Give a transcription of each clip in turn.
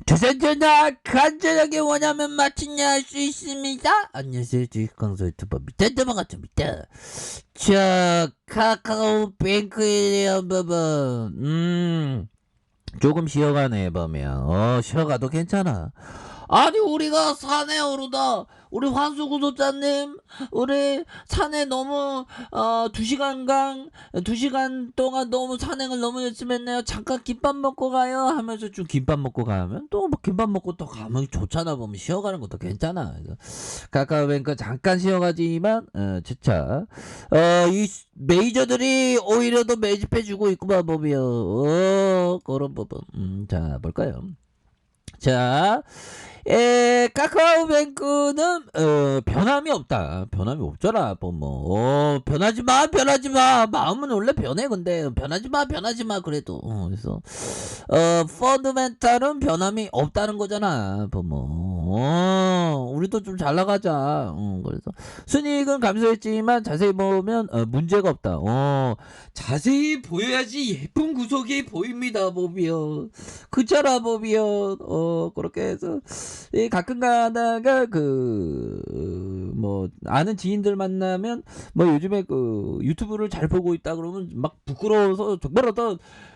주선전화 간절하게 원하면 마침내 할 수 있습니다. 안녕하세요. 주식광수 유튜버 밑단도망가입니다. 자, 카카오뱅크에 대한 부분 조금 쉬어가네 보면 쉬어가도 괜찮아. 아니 우리가 산에 오르다 우리 환수구독자님 우리 산에 너무 2시간 동안 너무 산행을 너무 열심히 했네요. 잠깐 김밥 먹고 가요 하면서 좀 김밥 먹고 가면 또 뭐 김밥 먹고 또 가면 좋잖아. 보면 쉬어가는 것도 괜찮아. 그래서 카카오뱅크 잠깐 쉬어가지만 진짜 이 메이저들이 오히려 더 매집해주고 있구만 보면 그런 부분. 자 볼까요? 자, 카카오뱅크는 변함이 없다. 변함이 없잖아. 변하지 마, 변하지 마. 마음은 원래 변해. 근데 변하지 마, 변하지 마. 그래도 그래서 펀드멘탈은 변함이 없다는 거잖아. 우리도 좀 잘 나가자. 그래서 순이익은 감소했지만 자세히 보면 문제가 없다. 자세히 보여야지 예쁜 구석이 보입니다. 보면 그잖아. 보면 그렇게 해서 가끔 가다가 뭐 아는 지인들 만나면 뭐 요즘에 유튜브를 잘 보고 있다 그러면 막 부끄러워서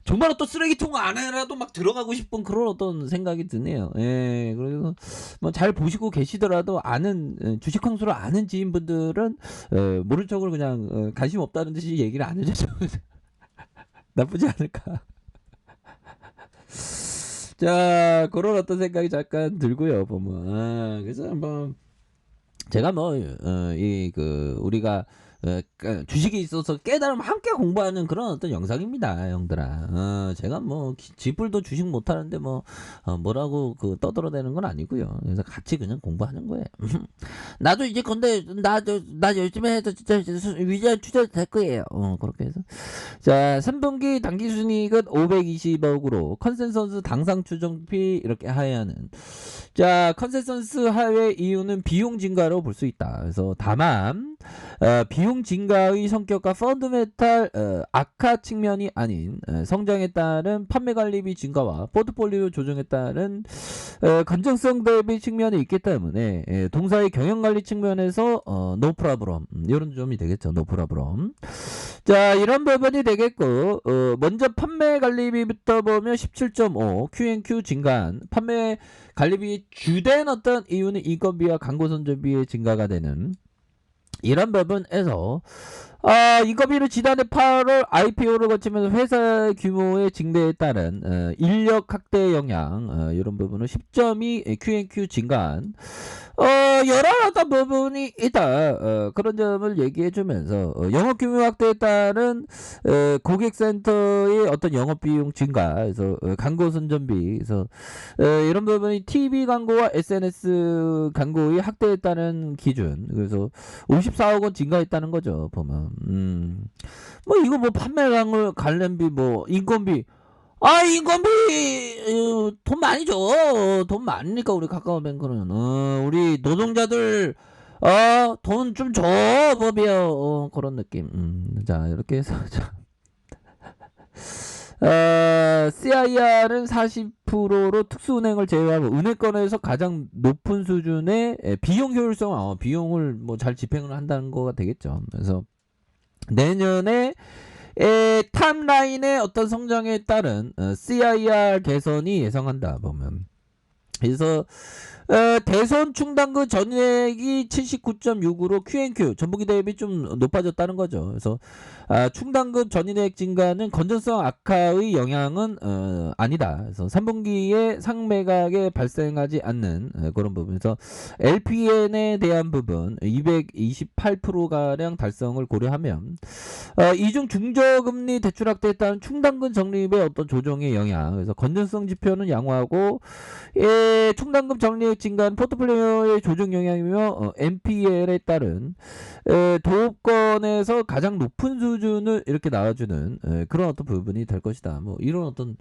정말 어떤 쓰레기통 안에라도 막 들어가고 싶은 그런 어떤 생각이 드네요. 예, 그래서 뭐 잘 보시고 계시더라도 아는 주식황수를 아는 지인분들은 모른 척을 그냥 관심 없다는 듯이 얘기를 안 해줘서 나쁘지 않을까. 자, 그런 어떤 생각이 잠깐 들고요, 보면. 그래서 제가 우리가 주식에 있어서 깨달음 함께 공부하는 그런 어떤 영상입니다, 형들아. 제가 지뿔도 주식 못하는데 뭐라고 떠들어대는 건 아니고요. 그래서 같이 그냥 공부하는 거예요. 나도 이제 근데 나 열심히 해서 진짜 위자료 투자 될 거예요. 그렇게 해서 자 3분기 당기순이익은 520억으로 컨센서스 당상 추정비 이렇게 하회하는. 자 컨센서스 하회 이유는 비용 증가로 볼 수 있다. 그래서 다만 비용 증가의 성격과 펀드메탈 악화 측면이 아닌 성장에 따른 판매 관리비 증가와 포트폴리오 조정에 따른 건전성 대비 측면이 있기 때문에 동사의 경영 관리 측면에서 노 프라브럼 이런 점이 되겠죠. 노 프라브럼. 자 이런 부분이 되겠고 먼저 판매 관리비부터 보면 17.5 Q&Q 증가한 판매 관리비 주된 어떤 이유는 인건비와 광고 선전비의 증가가 되는 이런 부분에서 인건비를 지난해 8월 IPO를 거치면서 회사 규모의 증대에 따른 인력 확대 영향 이런 부분은 10.2 Q&Q 증가한 여러 어떤 부분이 있다. 그런 점을 얘기해주면서 영업 규모 확대에 따른 고객센터의 어떤 영업 비용 증가, 그래서 광고 선전비, 그래서 이런 부분이 TV 광고와 SNS 광고의 확대에 따른 기준, 그래서 54억 원 증가했다는 거죠. 보면 이거 판매 관련비 인건비. 인건비 돈 많이 줘. 돈 많으니까 우리 카카오뱅크는 우리 노동자들 돈 좀 줘. 법이요. 그런 느낌. 자 이렇게 해서 CIR은 40%로 특수은행을 제외하고 은행권에서 가장 높은 수준의 비용 효율성, 비용을 잘 집행을 한다는 거가 되겠죠. 그래서 내년에 탑라인의 어떤 성장에 따른 CIR 개선이 예상한다 보면. 그래서 대선 충당금 전액이 79.6으로 Q&Q 전분기 대비 좀 높아졌다는 거죠. 그래서 충당금 전인액 증가는 건전성 악화의 영향은 아니다. 그래서 3분기에 상매각에 발생하지 않는 그런 부분에서 LPN에 대한 부분 228%가량 달성을 고려하면 이중 중저금리 대출 확대에 따른 충당금 적립의 어떤 조정의 영향, 그래서 건전성 지표는 양호하고 충당금 적립 증가한 포트폴리오의 조정 영향이며 NPL에 따른 도급권에서 가장 높은 수준을 이렇게 나와주는 그런 어떤 부분이 될 것이다. 이런 어떤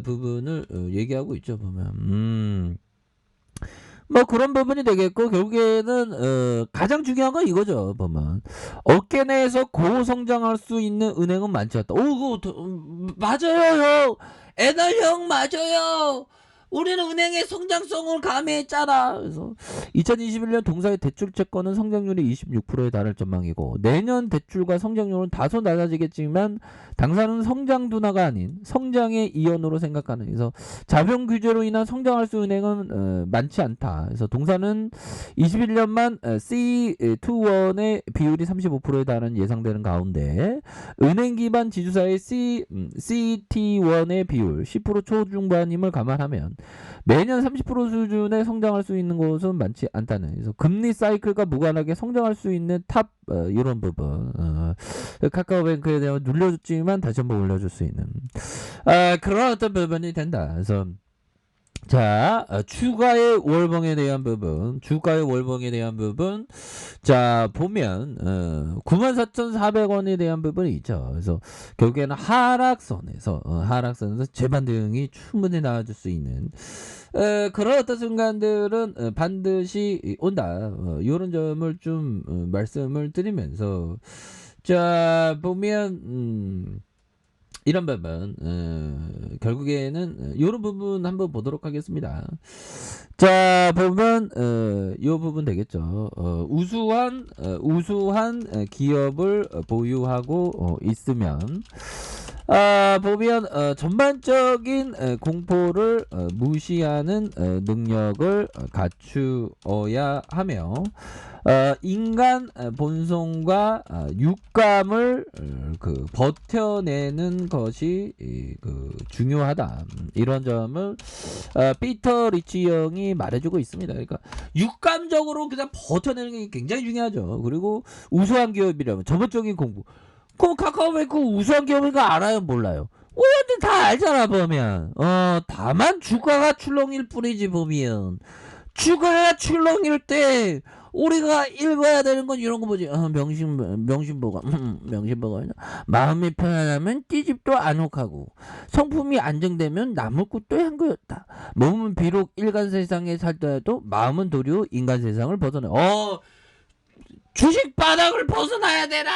부분을 얘기하고 있죠. 보면 그런 부분이 되겠고, 결국에는 가장 중요한 건 이거죠. 보면 어깨 내에서 고성장할 수 있는 은행은 많지 않다. 그거 맞아요 형. 애널 형 맞아요. 우리는 은행의 성장성을 가미했잖아. 그래서 2021년 동사의 대출 채권은 성장률이 26%에 달할 전망이고 내년 대출과 성장률은 다소 낮아지겠지만 당사는 성장 둔화가 아닌 성장의 이연으로 생각하는. 그래서 자본 규제로 인한 성장할 수 은행은 많지 않다. 그래서 동사는 21년만 C21의 비율이 35%에 달하는 예상되는 가운데 은행 기반 지주사의 CET1의 비율 10% 초중반임을 감안하면 매년 30% 수준에 성장할 수 있는 곳은 많지 않다는. 그래서 금리 사이클과 무관하게 성장할 수 있는 탑 이런 부분 카카오뱅크에 대한 눌려줬지만 다시 한번 올려줄 수 있는 그런 어떤 부분이 된다. 그래서 자, 주가의 월봉에 대한 부분, 자, 보면, 94,400원에 대한 부분이 있죠. 그래서, 결국에는 하락선에서 재반등이 충분히 나와줄 수 있는, 그런 어떤 순간들은 반드시 온다. 요런 점을 좀, 말씀을 드리면서, 자, 보면, 이런 부분 결국에는 이런 부분 한번 보도록 하겠습니다. 자, 보면 요 부분 되겠죠. 우수한 기업을 보유하고 있으면 보면 전반적인 공포를 무시하는 능력을 갖추어야 하며 인간 본성과 육감을 버텨내는 것이 중요하다. 이런 점을 피터 리치 형이 말해주고 있습니다. 그러니까 육감적으로 그냥 버텨내는 게 굉장히 중요하죠. 그리고 우수한 기업이라면 전문적인 공부. 그 카카오뱅크 우수한 기업인 거 알아요? 몰라요? 우리한테 다 알잖아 보면. 다만 주가가 출렁일 뿐이지 보면. 주가가 출렁일 때 우리가 읽어야 되는 건 이런 거 보지. 명심보가 마음이 편안하면 띠집도 안 혹하고 성품이 안정되면 나무꾼도 향거였다. 몸은 비록 일간 세상에 살더라도 마음은 도리어 인간 세상을 벗어나. 주식 바닥을 벗어나야 되나?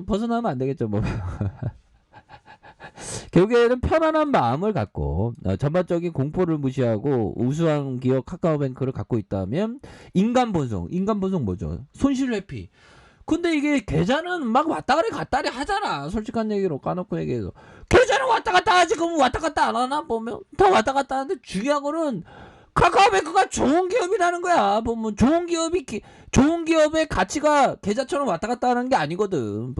벗어나면 안 되겠죠 뭐. 결국에는 편안한 마음을 갖고 전반적인 공포를 무시하고 우수한 기업 카카오뱅크를 갖고 있다면 인간 본성 뭐죠? 손실 회피. 근데 이게 계좌는 막 왔다가리 갔다리 하잖아. 솔직한 얘기로 까놓고 얘기해서 계좌는 왔다 갔다 하지. 그럼 왔다 갔다 안 하나? 보면 다 왔다 갔다 하는데 중요한 거는 카카오뱅크가 좋은 기업이라는 거야. 보면 좋은 기업의 가치가 계좌처럼 왔다 갔다 하는 게 아니거든.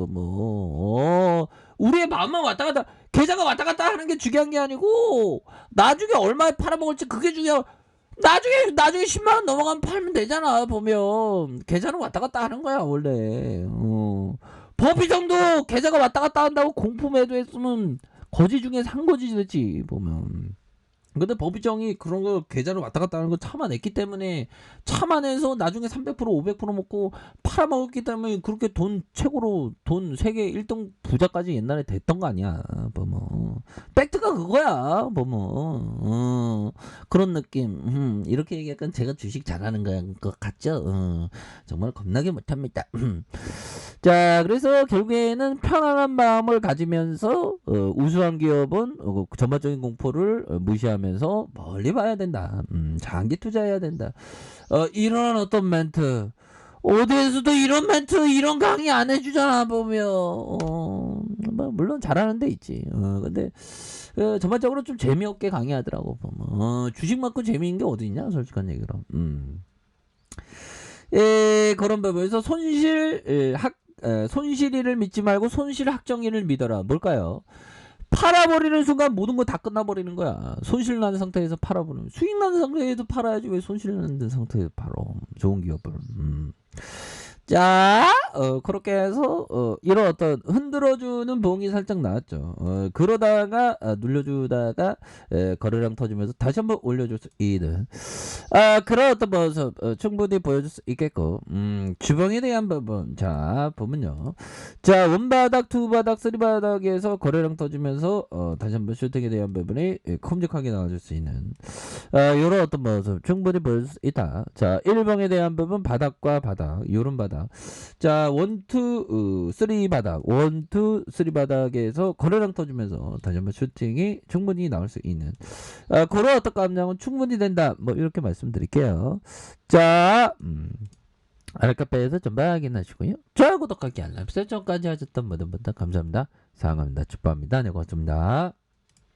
우리의 마음만 왔다 갔다, 계좌가 왔다 갔다 하는 게 중요한 게 아니고 나중에 얼마에 팔아먹을지 그게 중요해. 나중에 10만 원 넘어가면 팔면 되잖아. 보면 계좌는 왔다 갔다 하는 거야 원래. 법이정도 계좌가 왔다 갔다 한다고 공포 매도했으면 거지 중에 상거지 되지 보면. 근데 법이정이 그런 거 계좌를 왔다 갔다 하는 거 참아냈기 때문에 참아내서 나중에 300% 500% 먹고 팔아먹었기 때문에 그렇게 돈 최고로 돈 세계 1등 부자까지 옛날에 됐던 거 아니야. 팩트가 그거야. 그런 느낌. 이렇게 얘기하니까 제가 주식 잘하는 것 같죠. 정말 겁나게 못합니다. 자, 그래서 결국에는 편안한 마음을 가지면서 우수한 기업은 전반적인 공포를 무시하면서 멀리 봐야 된다. 장기 투자해야 된다. 이런 어떤 멘트 어디에서도 이런 멘트 이런 강의 안 해주잖아 보면. 물론 잘하는 데 있지. 근데 전반적으로 좀 재미없게 강의하더라고 보면. 주식 맞고 재미있는 게 어디 있냐 솔직한 얘기로. 그런 부분에서 손실이를 믿지 말고 손실 확정일을 믿어라. 뭘까요? 팔아버리는 순간 모든 거 다 끝나버리는 거야. 손실 나는 상태에서 팔아버리는. 수익 나는 상태에서 팔아야지 왜 손실 나는 상태에서 팔어. 좋은 기업을. 자, 그렇게 해서 이런 어떤 흔들어주는 봉이 살짝 나왔죠. 그러다가 눌려주다가 거래량 터지면서 다시 한번 올려줄 수 있는 그런 어떤 모습 충분히 보여줄 수 있겠고. 주봉에 대한 부분 자 보면요. 자, 원바닥, 투바닥, 쓰리바닥에서 거래량 터지면서 다시 한번 슈팅에 대한 부분이 큼직하게 나와줄 수 있는 이런 어떤 모습 충분히 보여줄 수 있다. 자, 1봉에 대한 부분 바닥과 바닥, 요런 바닥 바닥. 자, 원투, 쓰리 바닥. 원투, 쓰리 바닥에서 거래량 터지면서 다시 한번 슈팅이 충분히 나올 수 있는. 그런 어떤 감량은 충분히 된다. 뭐, 이렇게 말씀드릴게요. 자, 아랫카페에서 전방 확인하시고요. 좋아요, 구독하기, 알람 설정까지 하셨던 모든 분들 감사합니다. 사랑합니다. 축복합니다. 네, 고맙습니다.